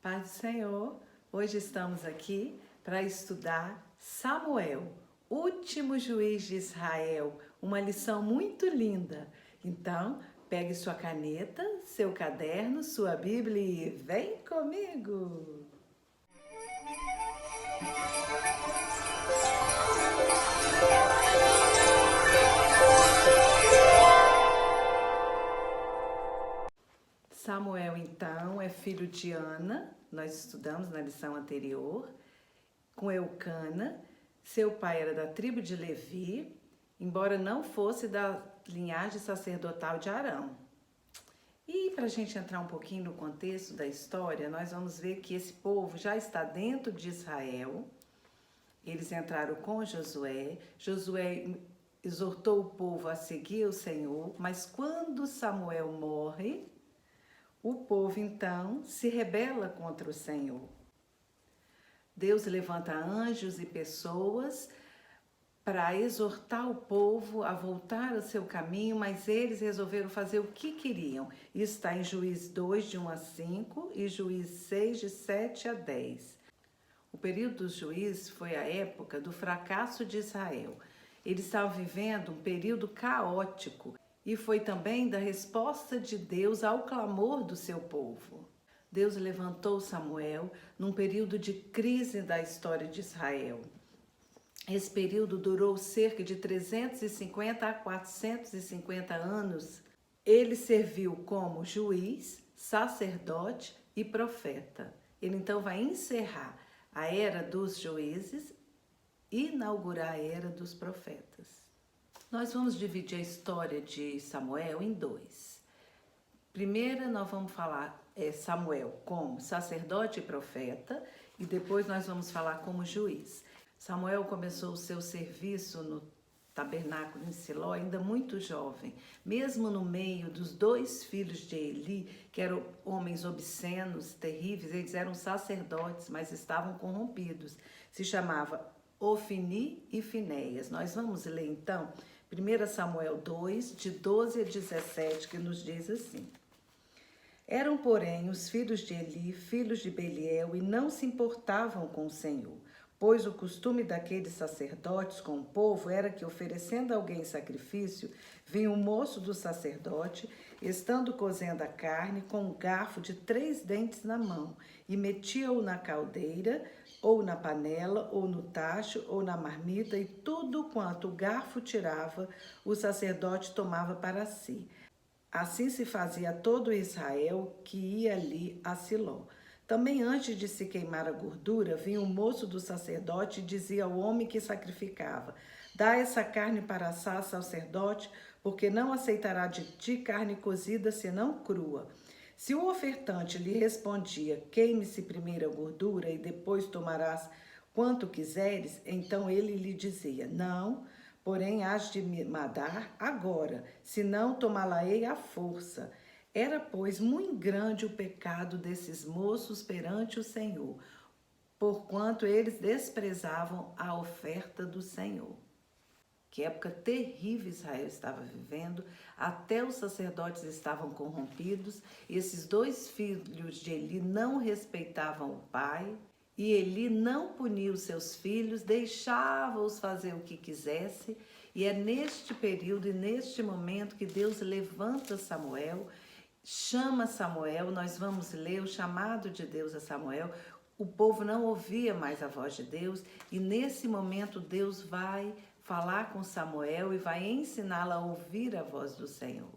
Paz do Senhor, hoje estamos aqui para estudar Samuel, último juiz de Israel, uma lição muito linda. Então, pegue sua caneta, seu caderno, sua Bíblia e vem comigo! Samuel, então, é filho de Ana, nós estudamos na lição anterior, com Eucana. Seu pai era da tribo de Levi, embora não fosse da linhagem sacerdotal de Arão. E para a gente entrar um pouquinho no contexto da história, nós vamos ver que esse povo já está dentro de Israel. Eles entraram com Josué. Josué exortou o povo a seguir o Senhor, mas quando Samuel morre, o povo então se rebela contra o Senhor. Deus levanta anjos e pessoas para exortar o povo a voltar ao seu caminho, mas eles resolveram fazer o que queriam. Isso está em Juízes 2, de 1 a 5 e Juízes 6, de 7 a 10. O período dos juízes foi a época do fracasso de Israel. Eles estavam vivendo um período caótico e foi também da resposta de Deus ao clamor do seu povo. Deus levantou Samuel num período de crise da história de Israel. Esse período durou cerca de 350 a 450 anos. Ele serviu como juiz, sacerdote e profeta. Ele então vai encerrar a era dos juízes e inaugurar a era dos profetas. Nós vamos dividir a história de Samuel em dois. Primeiro, nós vamos falar Samuel como sacerdote e profeta, e depois nós vamos falar como juiz. Samuel começou o seu serviço no tabernáculo em Siló ainda muito jovem, mesmo no meio dos dois filhos de Eli, que eram homens obscenos, terríveis. Eles eram sacerdotes, mas estavam corrompidos. Se chamava Ofni e Finéias. Nós vamos ler então 1 Samuel 2, de 12 a 17, que nos diz assim: Eram, porém, os filhos de Eli, filhos de Beliel, e não se importavam com o Senhor, pois o costume daqueles sacerdotes com o povo era que, oferecendo a alguém sacrifício, vinha o moço do sacerdote, estando cozendo a carne, com um garfo de 3 dentes na mão, e metia-o na caldeira, ou na panela, ou no tacho, ou na marmita, e tudo quanto o garfo tirava, o sacerdote tomava para si. Assim se fazia a todo Israel que ia ali a Siló. Também antes de se queimar a gordura, vinha o moço do sacerdote e dizia ao homem que sacrificava: Dá essa carne para assar ao sacerdote, porque não aceitará de ti carne cozida senão crua. Se o ofertante lhe respondia: Queime-se primeiro a gordura e depois tomarás quanto quiseres, então ele lhe dizia: Não, porém hás de me mandar agora, senão tomá-la-ei à força. Era, pois, muito grande o pecado desses moços perante o Senhor, porquanto eles desprezavam a oferta do Senhor. Que época terrível Israel estava vivendo, até os sacerdotes estavam corrompidos. Esses dois filhos de Eli não respeitavam o pai, e Eli não punia os seus filhos, deixava-os fazer o que quisesse. E é neste período e neste momento que Deus levanta Samuel, chama Samuel. Nós vamos ler o chamado de Deus a Samuel. O povo não ouvia mais a voz de Deus, e nesse momento Deus vai falar com Samuel e vai ensiná-lo a ouvir a voz do Senhor.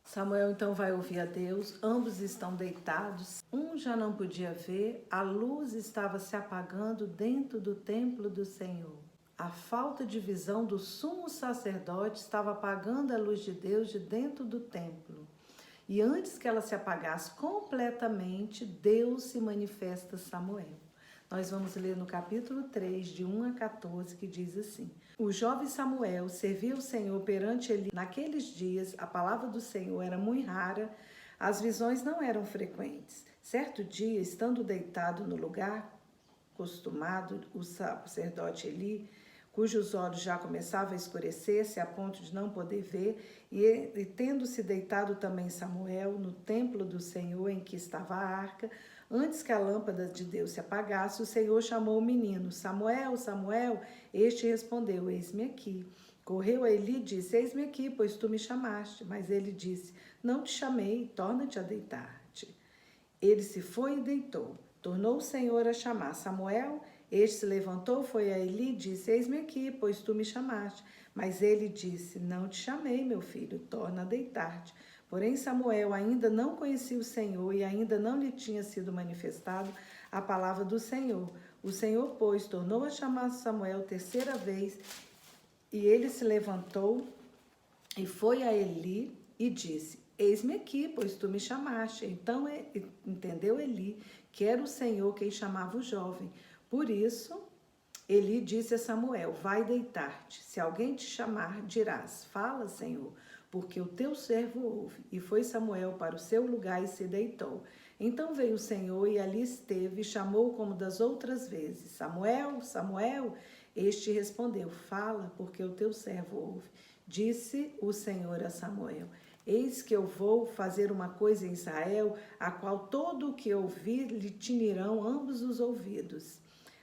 Samuel então vai ouvir a Deus, ambos estão deitados, um já não podia ver, a luz estava se apagando dentro do templo do Senhor. A falta de visão do sumo sacerdote estava apagando a luz de Deus de dentro do templo. E antes que ela se apagasse completamente, Deus se manifesta a Samuel. Nós vamos ler no capítulo 3, de 1 a 14, que diz assim: O jovem Samuel servia o Senhor perante ele. Naqueles dias, a palavra do Senhor era muito rara, as visões não eram frequentes. Certo dia, estando deitado no lugar costumado, o sacerdote Eli, cujos olhos já começavam a escurecer-se a ponto de não poder ver, e tendo-se deitado também Samuel no templo do Senhor em que estava a arca, Antes que a lâmpada de Deus se apagasse, o Senhor chamou o menino: Samuel, Samuel. Este respondeu: Eis-me aqui. Correu a Eli e disse: Eis-me aqui, pois tu me chamaste. Mas ele disse: Não te chamei, torna-te a deitar-te. Ele se foi e deitou. Tornou o Senhor a chamar Samuel. Este se levantou, foi a Eli e disse: Eis-me aqui, pois tu me chamaste. Mas ele disse: Não te chamei, meu filho, torna a deitar-te. Porém, Samuel ainda não conhecia o Senhor e ainda não lhe tinha sido manifestado a palavra do Senhor. O Senhor, pois, tornou a chamar Samuel terceira vez, e ele se levantou e foi a Eli e disse: Eis-me aqui, pois tu me chamaste. Então entendeu Eli que era o Senhor quem chamava o jovem. Por isso, Eli disse a Samuel: Vai deitar-te. Se alguém te chamar, dirás: Fala, Senhor, porque o teu servo ouve. E foi Samuel para o seu lugar e se deitou. Então veio o Senhor e ali esteve e chamou como das outras vezes: Samuel, Samuel. Este respondeu: Fala, porque o teu servo ouve. Disse o Senhor a Samuel: Eis que eu vou fazer uma coisa em Israel, a qual todo o que ouvir lhe tinirão ambos os ouvidos.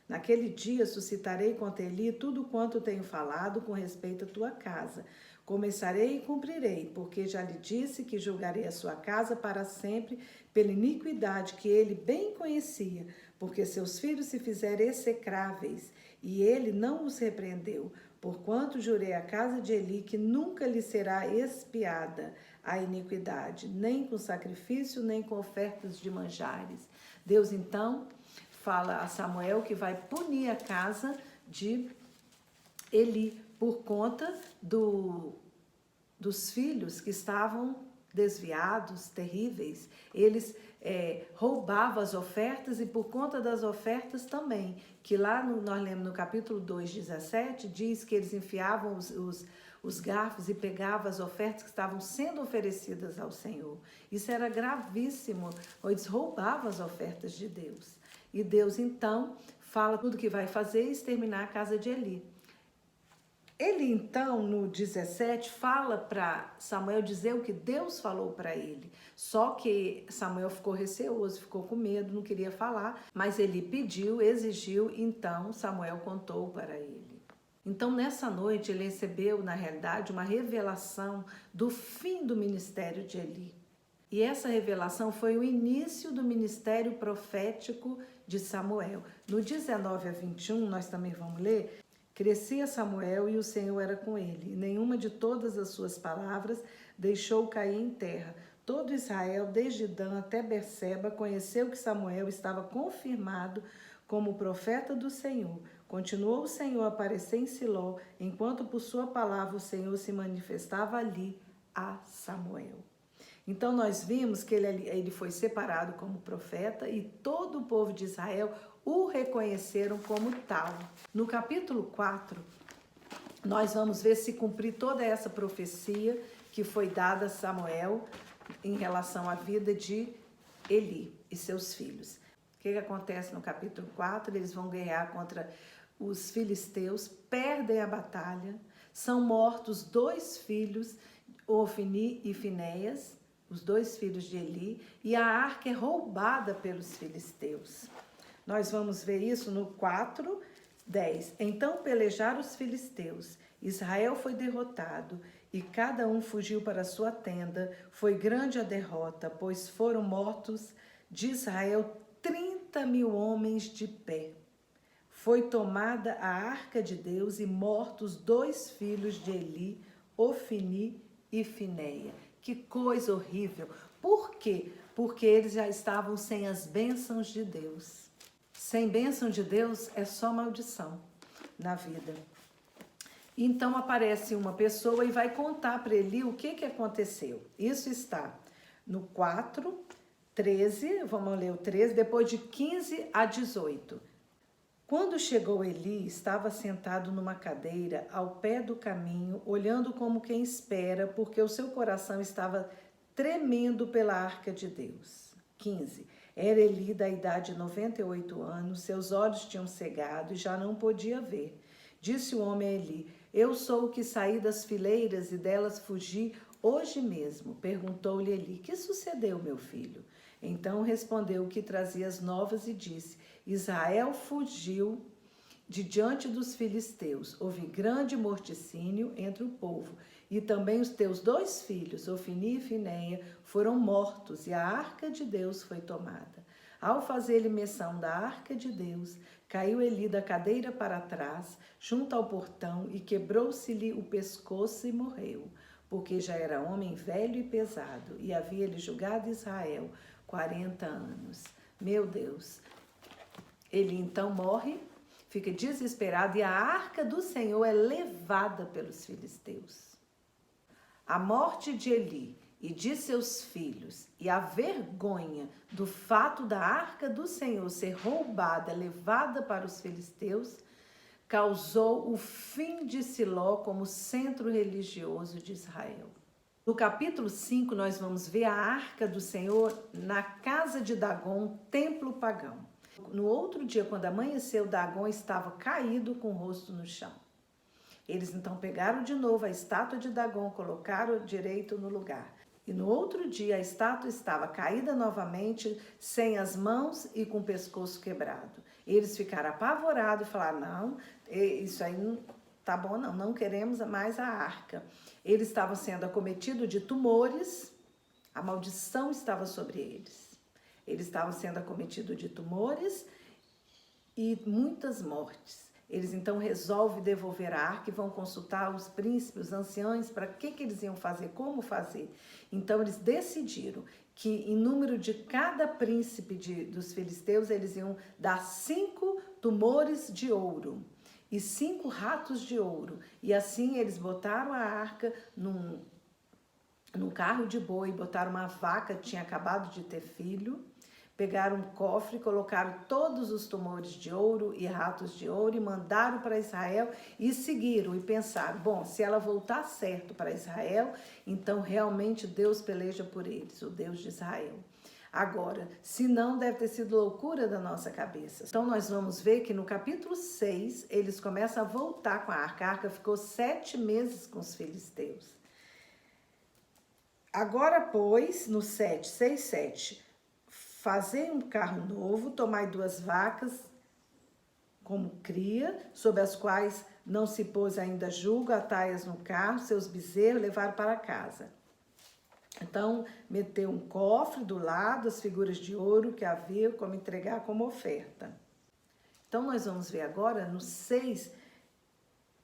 Naquele dia suscitarei contra Eli tudo quanto tenho falado com respeito à tua casa. Começarei e cumprirei, porque já lhe disse que julgarei a sua casa para sempre pela iniquidade que ele bem conhecia, porque seus filhos se fizeram execráveis, e ele não os repreendeu, porquanto jurei à casa de Eli que nunca lhe será expiada a iniquidade, nem com sacrifício, nem com ofertas de manjares. Deus, então, fala a Samuel que vai punir a casa de Eli por conta dos filhos que estavam desviados, terríveis. Eles roubavam as ofertas e por conta das ofertas também, que lá nós lemos no capítulo 2:17, diz que eles enfiavam os garfos e pegavam as ofertas que estavam sendo oferecidas ao Senhor. Isso era gravíssimo, eles roubavam as ofertas de Deus. E Deus, então, fala tudo que vai fazer e exterminar a casa de Eli. Ele, então, no 17, fala para Samuel dizer o que Deus falou para ele. Só que Samuel ficou receoso, ficou com medo, não queria falar. Mas ele pediu, exigiu, então Samuel contou para ele. Então, nessa noite, ele recebeu, na realidade, uma revelação do fim do ministério de Eli. E essa revelação foi o início do ministério profético de Samuel. No 19-21, nós também vamos ler: Crescia Samuel e o Senhor era com ele, e nenhuma de todas as suas palavras deixou cair em terra. Todo Israel, desde Dan até Berseba, conheceu que Samuel estava confirmado como profeta do Senhor. Continuou o Senhor a aparecer em Siló, enquanto por sua palavra o Senhor se manifestava ali a Samuel. Então nós vimos que ele foi separado como profeta e todo o povo de Israel o reconheceram como tal. No capítulo 4, nós vamos ver se cumprir toda essa profecia que foi dada a Samuel em relação à vida de Eli e seus filhos. O que acontece no capítulo 4? Eles vão guerrear contra os filisteus, perdem a batalha, são mortos 2 filhos, Ofni e Finéias, os 2 filhos de Eli, e a arca é roubada pelos filisteus. Nós vamos ver isso no 4:10. Então pelejaram os filisteus, Israel foi derrotado, e cada um fugiu para sua tenda. Foi grande a derrota, pois foram mortos de Israel 30.000 homens de pé. Foi tomada a arca de Deus e mortos 2 filhos de Eli, Ofni e Finéia. Que coisa horrível! Por quê? Porque eles já estavam sem as bênçãos de Deus. Sem bênção de Deus é só maldição na vida. Então aparece uma pessoa e vai contar para Eli o que aconteceu. Isso está no 4:13, vamos ler o 13, depois de 15-18. Quando chegou Eli, estava sentado numa cadeira ao pé do caminho, olhando como quem espera, porque o seu coração estava tremendo pela arca de Deus. 15. Era Eli da idade de 98 anos, seus olhos tinham cegado e já não podia ver. Disse o homem a Eli: Eu sou o que saí das fileiras e delas fugi hoje mesmo. Perguntou-lhe Eli: Que sucedeu, meu filho? Então respondeu o que trazia as novas e disse: Israel fugiu de diante dos filisteus. Houve grande morticínio entre o povo. E também os teus 2 filhos, Ofni e Fineia, foram mortos, e a arca de Deus foi tomada. Ao fazer-lhe menção da arca de Deus, caiu Eli da cadeira para trás, junto ao portão, e quebrou-se-lhe o pescoço e morreu, porque já era homem velho e pesado, e havia-lhe julgado Israel 40 anos. Meu Deus! Ele então morre, fica desesperado, e a arca do Senhor é levada pelos filisteus. A morte de Eli e de seus filhos e a vergonha do fato da arca do Senhor ser roubada, levada para os filisteus, causou o fim de Siló como centro religioso de Israel. No capítulo 5, nós vamos ver a arca do Senhor na casa de Dagom, templo pagão. No outro dia, quando amanheceu, Dagom estava caído com o rosto no chão. Eles então pegaram de novo a estátua de Dagom, colocaram direito no lugar. E no outro dia a estátua estava caída novamente, sem as mãos e com o pescoço quebrado. Eles ficaram apavorados e falaram: não, isso aí não tá bom, não queremos mais a arca. Eles estavam sendo acometidos de tumores, a maldição estava sobre eles. Eles estavam sendo acometidos de tumores e muitas mortes. Eles então resolvem devolver a arca e vão consultar os príncipes, os anciãos, para que eles iam fazer, como fazer. Então eles decidiram que em número de cada príncipe dos filisteus, eles iam dar 5 tumores de ouro e 5 ratos de ouro. E assim eles botaram a arca num carro de boi, botaram uma vaca que tinha acabado de ter filho, pegaram um cofre, colocaram todos os tumores de ouro e ratos de ouro e mandaram para Israel e seguiram e pensaram: bom, se ela voltar certo para Israel, então realmente Deus peleja por eles, o Deus de Israel. Agora, se não, deve ter sido loucura da nossa cabeça. Então nós vamos ver que no capítulo 6, eles começam a voltar com a arca. A arca ficou 7 meses com os filisteus. Agora, pois, no 7, 6, 7... Fazei um carro novo, tomai 2 vacas como cria, sobre as quais não se pôs ainda julgo, atai-as no carro, seus bezerros levaram para casa. Então, meteu um cofre do lado, as figuras de ouro que havia como entregar como oferta. Então, nós vamos ver agora no 6,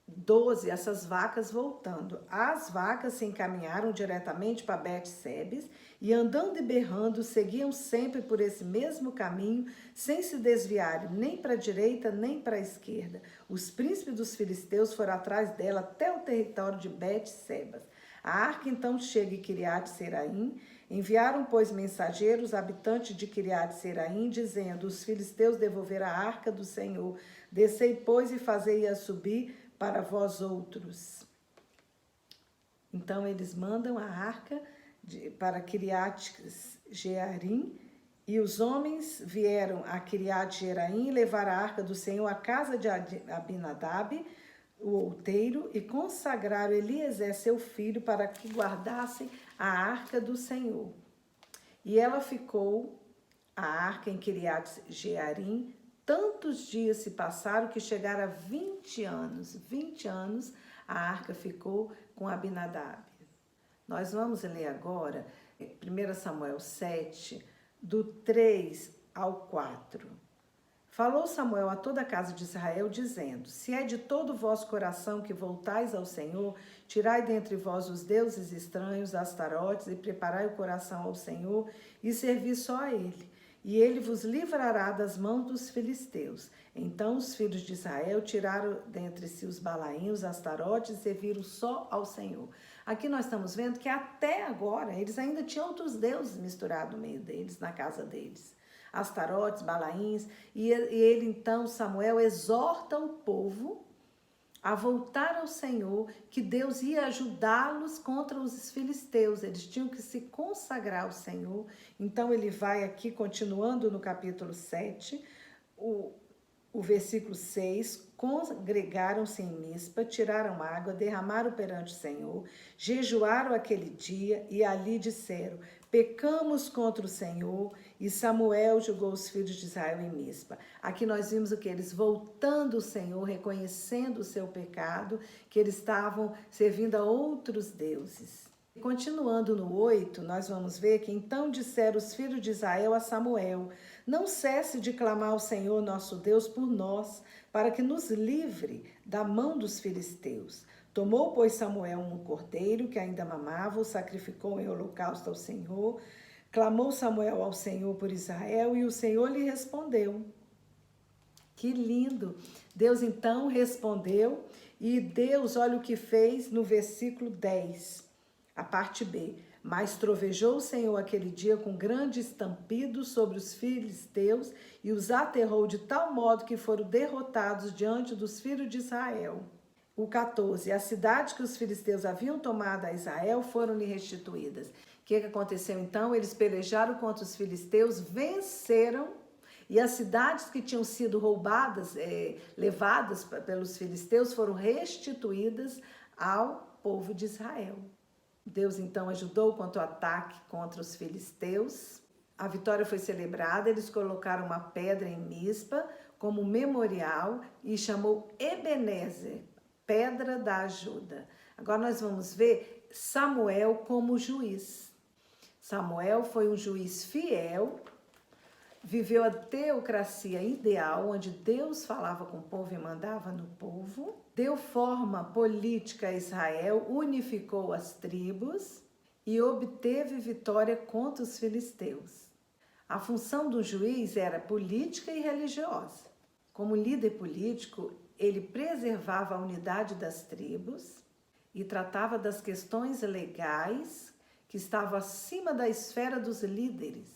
12, essas vacas voltando. As vacas se encaminharam diretamente para Bet-Sebes e, andando e berrando, seguiam sempre por esse mesmo caminho, sem se desviarem nem para a direita nem para a esquerda. Os príncipes dos filisteus foram atrás dela até o território de Bet-Sebas. A arca então chega em Quiriate-Seraim. Enviaram, pois, mensageiros, habitantes de Quiriate-Seraim, dizendo: os filisteus devolveram a arca do Senhor. Descei, pois, e fazei-a subir para vós outros. Então eles mandam a arca para Quiriate-Jearim, e os homens vieram a Quiriate-Jearim e levaram a arca do Senhor à casa de Abinadab, o outeiro, e consagraram Eliezer, seu filho, para que guardasse a arca do Senhor. E ela ficou, a arca, em Quiriate-Jearim. Tantos dias se passaram que chegaram a 20 anos. 20 anos a arca ficou com Abinadab. Nós vamos ler agora 1 Samuel 7, do 3 ao 4. Falou Samuel a toda a casa de Israel, dizendo: se é de todo o vosso coração que voltais ao Senhor, tirai dentre vós os deuses estranhos, Astarotes, e preparai o coração ao Senhor, e servi só a Ele. E ele vos livrará das mãos dos filisteus. Então os filhos de Israel tiraram dentre si os Balaíns, os Astarotes, e serviram só ao Senhor. Aqui nós estamos vendo que até agora eles ainda tinham outros deuses misturados no meio deles, na casa deles. Astarotes, Balaíns, e ele então, Samuel, exorta o povo a voltar ao Senhor, que Deus ia ajudá-los contra os filisteus. Eles tinham que se consagrar ao Senhor. Então ele vai aqui, continuando no capítulo 7, o versículo 6, congregaram-se em Mispa, tiraram água, derramaram perante o Senhor, jejuaram aquele dia e ali disseram: Pecamos contra o Senhor, e Samuel julgou os filhos de Israel em Mispa. Aqui nós vimos o que? Eles voltando ao Senhor, reconhecendo o seu pecado, que eles estavam servindo a outros deuses. Continuando no 8, nós vamos ver que então disseram os filhos de Israel a Samuel: não cesse de clamar ao Senhor nosso Deus por nós, para que nos livre da mão dos filisteus. Tomou, pois, Samuel um cordeiro que ainda mamava, o sacrificou em holocausto ao Senhor. Clamou Samuel ao Senhor por Israel, e o Senhor lhe respondeu. Que lindo! Deus então respondeu, e Deus, olha o que fez no versículo 10, a parte B. Mas trovejou o Senhor aquele dia com grande estampido sobre os filisteus, e os aterrou de tal modo que foram derrotados diante dos filhos de Israel. O 14, as cidades que os filisteus haviam tomado a Israel foram-lhe restituídas. O que aconteceu então? Eles pelejaram contra os filisteus, venceram, e as cidades que tinham sido roubadas, levadas pelos filisteus, foram restituídas ao povo de Israel. Deus então ajudou contra o ataque contra os filisteus. A vitória foi celebrada, eles colocaram uma pedra em Mispa como memorial e chamou Ebenezer, pedra da ajuda. Agora nós vamos ver Samuel como juiz. Samuel foi um juiz fiel, viveu a teocracia ideal, onde Deus falava com o povo e mandava no povo, deu forma política a Israel, unificou as tribos e obteve vitória contra os filisteus. A função do juiz era política e religiosa. Como líder político, ele preservava a unidade das tribos e tratava das questões legais que estavam acima da esfera dos líderes.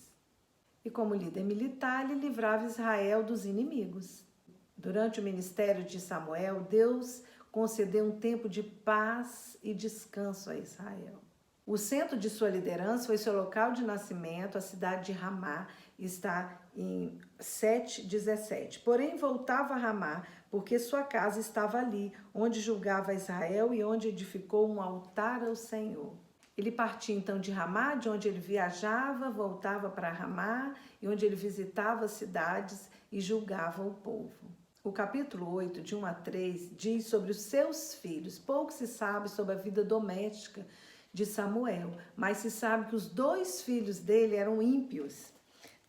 E como líder militar, ele livrava Israel dos inimigos. Durante o ministério de Samuel, Deus concedeu um tempo de paz e descanso a Israel. O centro de sua liderança foi seu local de nascimento, a cidade de Ramá, está em 7:17. Porém, voltava a Ramá, porque sua casa estava ali, onde julgava Israel e onde edificou um altar ao Senhor. Ele partia então de Ramá, de onde ele viajava, voltava para Ramá, e onde ele visitava as cidades e julgava o povo. O capítulo 8, de 1 a 3, diz sobre os seus filhos. Pouco se sabe sobre a vida doméstica de Samuel, mas se sabe que os 2 filhos dele eram ímpios.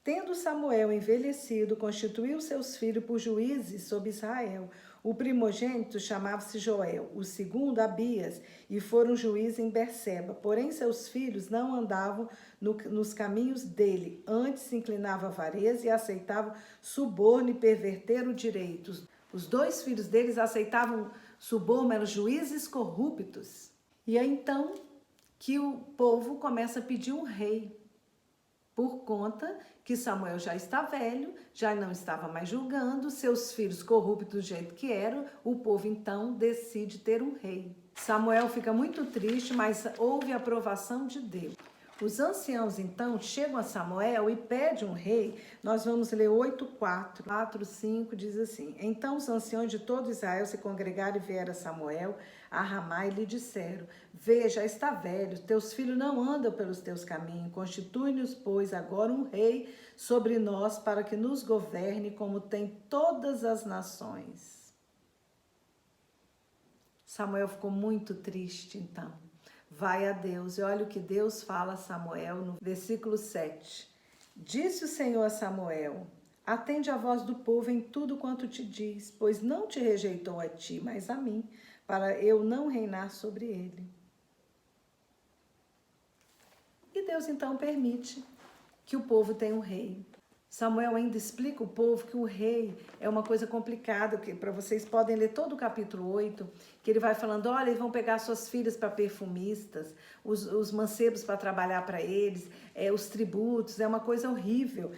Tendo Samuel envelhecido, constituiu seus filhos por juízes sobre Israel. O primogênito chamava-se Joel, o segundo Abias, e foram juízes em Berseba. Porém, seus filhos não andavam nos caminhos dele, antes se inclinavam à avareza e aceitavam suborno e perverter o direito. Os 2 filhos deles aceitavam suborno, eram juízes corruptos. E é então que o povo começa a pedir um rei, por conta que Samuel já está velho, já não estava mais julgando, seus filhos corruptos do jeito que eram, o povo então decide ter um rei. Samuel fica muito triste, mas houve a aprovação de Deus. Os anciãos então chegam a Samuel e pedem um rei. Nós vamos ler 8:4, 4:5 diz assim: Então os anciãos de todo Israel se congregaram e vieram a Samuel a Ramá e lhe disseram: Veja, está velho, teus filhos não andam pelos teus caminhos, constitui-nos, pois, agora um rei sobre nós para que nos governe como tem todas as nações. Samuel ficou muito triste então. Vai a Deus, e olha o que Deus fala a Samuel no versículo 7. Disse o Senhor a Samuel: Atende a voz do povo em tudo quanto te diz, pois não te rejeitou a ti, mas a mim, para eu não reinar sobre ele. E Deus então permite que o povo tenha um rei. Samuel ainda explica ao povo que o rei é uma coisa complicada, que para vocês podem ler todo o capítulo 8, que ele vai falando, olha, eles vão pegar suas filhas para perfumistas, os mancebos para trabalhar para eles, os tributos, é uma coisa horrível.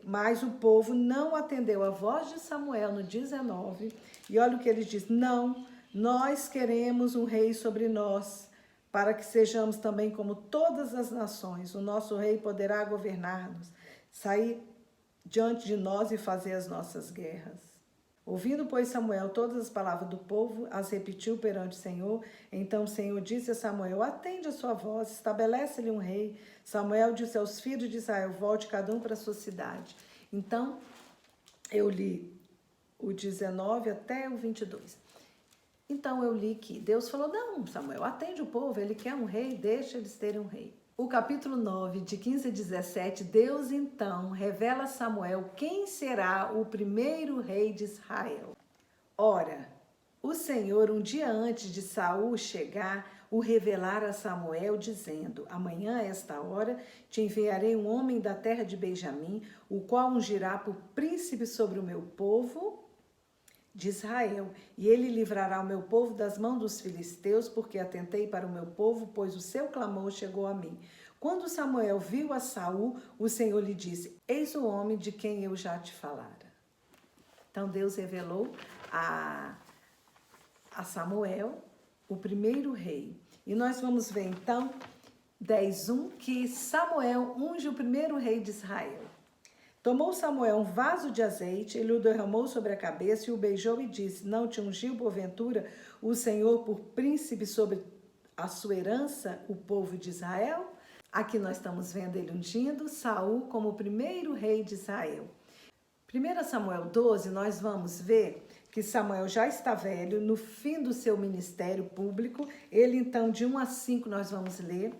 Mas o povo não atendeu a voz de Samuel no 19, e olha o que ele diz, não, nós queremos um rei sobre nós, para que sejamos também como todas as nações, o nosso rei poderá governar-nos, sair diante de nós e fazer as nossas guerras. Ouvindo, pois, Samuel todas as palavras do povo, as repetiu perante o Senhor. Então o Senhor disse a Samuel: atende a sua voz, estabelece-lhe um rei. Samuel disse aos filhos de Israel: volte cada um para a sua cidade. Então, eu li o 19 até o 22. Então eu li que Deus falou: não, Samuel, atende o povo, ele quer um rei, deixa eles terem um rei. O capítulo 9, de 15 a 17, Deus então revela a Samuel quem será o primeiro rei de Israel. Ora, o Senhor, um dia antes de Saul chegar, o revelara a Samuel, dizendo: amanhã, a esta hora, te enviarei um homem da terra de Benjamim, o qual ungirá por príncipe sobre o meu povo de Israel, e ele livrará o meu povo das mãos dos filisteus, porque atentei para o meu povo, pois o seu clamor chegou a mim. Quando Samuel viu a Saul, o Senhor lhe disse: eis o homem de quem eu já te falara. Então Deus revelou a Samuel o primeiro rei. E nós vamos ver então 10:1 que Samuel unge o primeiro rei de Israel. Tomou Samuel um vaso de azeite, ele o derramou sobre a cabeça e o beijou e disse: não te ungiu porventura o Senhor por príncipe sobre a sua herança, o povo de Israel? Aqui nós estamos vendo ele ungindo Saul como o primeiro rei de Israel. 1 Samuel 12, nós vamos ver que Samuel já está velho, no fim do seu ministério público. Ele então, de 1 a 5, nós vamos ler,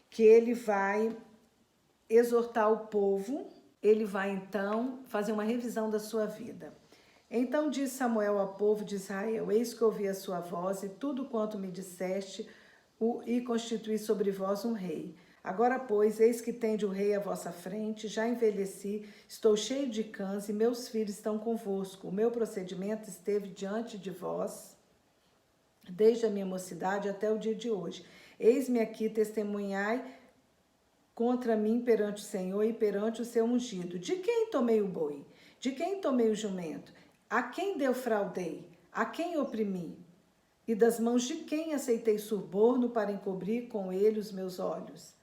que ele vai exortar o povo. Ele vai, então, fazer uma revisão da sua vida. Então disse Samuel ao povo de Israel: eis que ouvi a sua voz e tudo quanto me disseste, e constituí sobre vós um rei. Agora, pois, eis que tende o rei à vossa frente, já envelheci, estou cheio de cães e meus filhos estão convosco. O meu procedimento esteve diante de vós, desde a minha mocidade até o dia de hoje. Eis-me aqui, testemunhai contra mim perante o Senhor e perante o seu ungido. De quem tomei o boi? De quem tomei o jumento? A quem defraudei? A quem oprimi? E das mãos de quem aceitei suborno para encobrir com ele os meus olhos?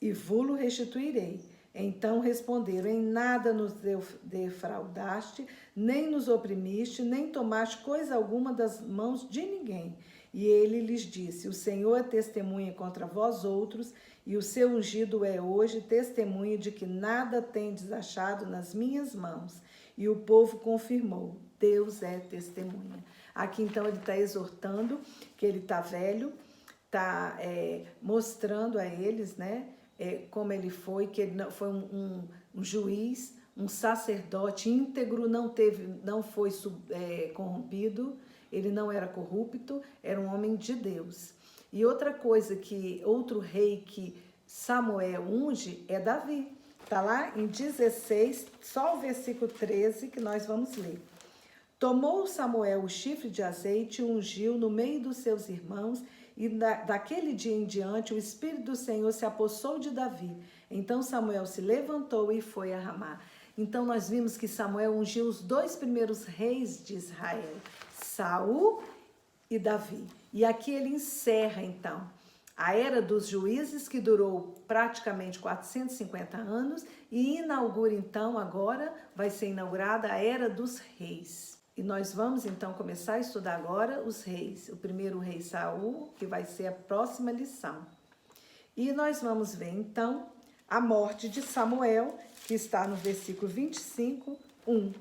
E vou-lo restituirei. Então responderam: em nada nos defraudaste, nem nos oprimiste, nem tomaste coisa alguma das mãos de ninguém. E ele lhes disse: o Senhor é testemunha contra vós outros, e o seu ungido é hoje testemunha de que nada tendes achado nas minhas mãos. E o povo confirmou: Deus é testemunha. Aqui então ele está exortando, que ele está velho, está mostrando a eles, né, como ele foi, que ele foi um juiz, um sacerdote íntegro, não foi corrompido, ele não era corrupto, era um homem de Deus. E outra coisa outro rei que Samuel unge é Davi. Está lá em 16, só o versículo 13 que nós vamos ler. Tomou Samuel o chifre de azeite e ungiu no meio dos seus irmãos, e daquele dia em diante o Espírito do Senhor se apossou de Davi. Então Samuel se levantou e foi a Ramá. Então nós vimos que Samuel ungiu os dois primeiros reis de Israel, Saul e Davi. E aqui ele encerra então a era dos juízes, que durou praticamente 450 anos, e inaugura então, agora vai ser inaugurada a era dos reis. E nós vamos então começar a estudar agora os reis. O primeiro rei Saul, que vai ser a próxima lição. E nós vamos ver então a morte de Samuel, que está no versículo 25, 1.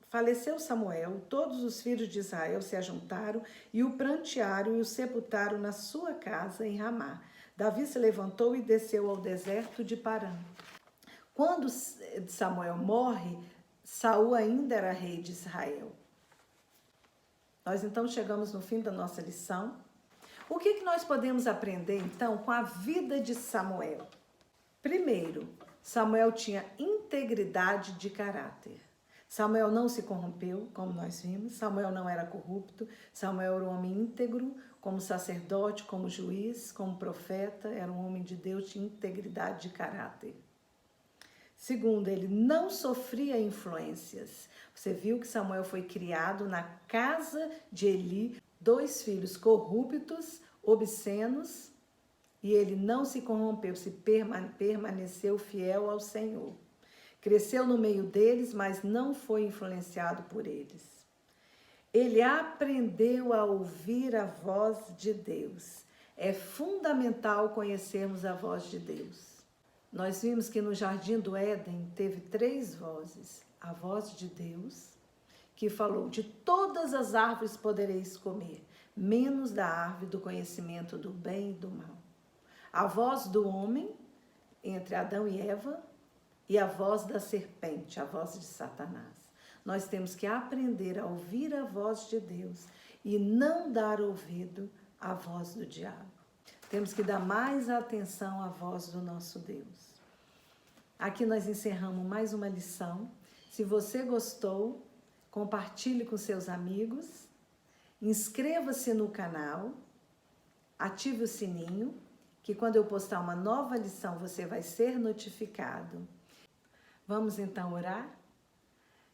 Faleceu Samuel, todos os filhos de Israel se ajuntaram e o prantearam e o sepultaram na sua casa em Ramá. Davi se levantou e desceu ao deserto de Parã. Quando Samuel morre, Saul ainda era rei de Israel. Nós então chegamos no fim da nossa lição. O que nós podemos aprender então com a vida de Samuel? Primeiro, Samuel tinha integridade de caráter. Samuel não se corrompeu, como nós vimos. Samuel não era corrupto. Samuel era um homem íntegro, como sacerdote, como juiz, como profeta. Era um homem de Deus, tinha integridade de caráter. Segundo, ele não sofria influências. Você viu que Samuel foi criado na casa de Eli, 2 filhos corruptos, obscenos, e ele não se corrompeu, permaneceu fiel ao Senhor. Cresceu no meio deles, mas não foi influenciado por eles. Ele aprendeu a ouvir a voz de Deus. É fundamental conhecermos a voz de Deus. Nós vimos que no Jardim do Éden teve 3 vozes. A voz de Deus, que falou: de todas as árvores podereis comer, menos da árvore do conhecimento do bem e do mal. A voz do homem, entre Adão e Eva, e a voz da serpente, a voz de Satanás. Nós temos que aprender a ouvir a voz de Deus e não dar ouvido à voz do diabo. Temos que dar mais atenção à voz do nosso Deus. Aqui nós encerramos mais uma lição. Se você gostou, compartilhe com seus amigos, inscreva-se no canal, ative o sininho, que quando eu postar uma nova lição você vai ser notificado. Vamos então orar?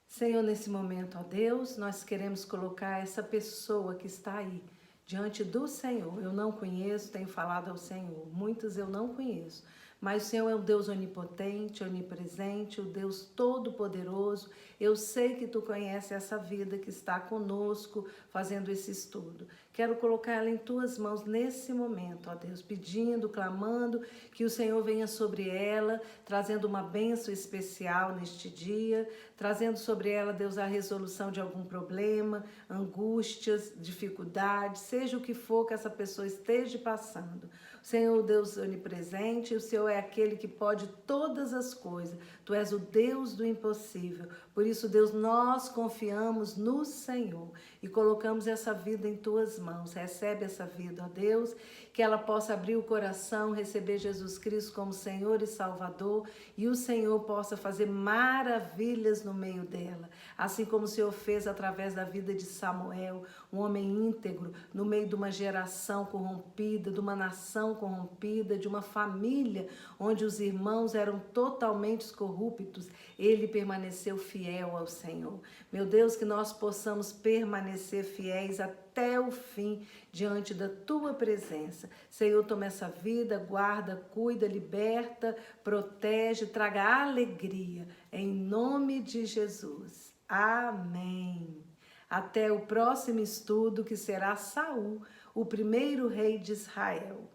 Senhor, nesse momento, ó Deus, nós queremos colocar essa pessoa que está aí diante do Senhor. Eu não conheço, tenho falado ao Senhor, muitos eu não conheço, mas o Senhor é um Deus onipotente, onipresente, o Deus todo-poderoso. Eu sei que Tu conheces essa vida que está conosco fazendo esse estudo. Quero colocar ela em Tuas mãos nesse momento, ó Deus, pedindo, clamando que o Senhor venha sobre ela, trazendo uma bênção especial neste dia, trazendo sobre ela, Deus, a resolução de algum problema, angústias, dificuldades, seja o que for que essa pessoa esteja passando. O Senhor, Deus onipresente, o Senhor é aquele que pode todas as coisas. Tu és o Deus do impossível. Por isso, Deus, nós confiamos no Senhor e colocamos essa vida em Tuas mãos. Recebe essa vida, ó Deus, que ela possa abrir o coração, receber Jesus Cristo como Senhor e Salvador, e o Senhor possa fazer maravilhas no meio dela, assim como o Senhor fez através da vida de Samuel, um homem íntegro, no meio de uma geração corrompida, de uma nação corrompida, de uma família onde os irmãos eram totalmente corruptos. Ele permaneceu fiel ao Senhor. Meu Deus, que nós possamos permanecer fiéis até o fim diante da Tua presença. Senhor, toma essa vida, guarda, cuida, liberta, protege, traga alegria, em nome de Jesus. Amém. Até o próximo estudo, que será Saul, o primeiro rei de Israel.